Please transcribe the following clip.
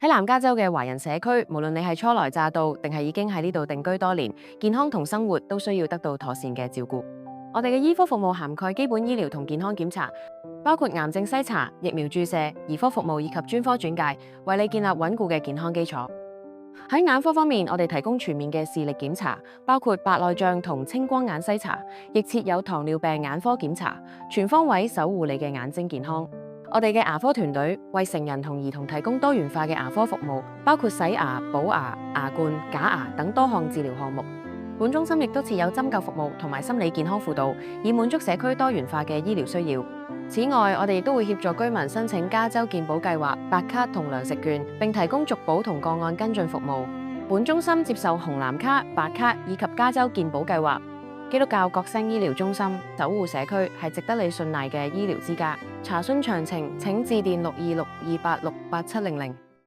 喺南加州嘅華人社區，無論你係初來乍到定係已經喺呢度定居多年，健康同生活都需要得到妥善嘅照顧。我哋嘅醫科服務涵蓋基本醫療同健康檢查，包括癌症篩查、疫苗注射、兒科服務以及專科轉介，為你建立穩固嘅健康基礎。喺眼科方面，我哋提供全面嘅視力檢查，包括白內障同青光眼篩查，亦設有糖尿病眼科檢查，全方位守護你嘅眼睛健康。我哋嘅牙科團隊為成人同兒童提供多元化嘅牙科服務，包括洗牙、補牙、牙冠、假牙等多項治療項目。本中心亦都設有針灸服務同埋心理健康輔導，以滿足社區多元化嘅醫療需要。此外，我哋亦都會協助居民申請加州健保計劃、白卡同糧食券，並提供續保同個案跟進服務。本中心接受紅藍卡、白卡以及加州健保計劃。基督教國聲醫療中心守護社區係值得你信賴嘅醫療之家。查詢詳情請致電6262868700。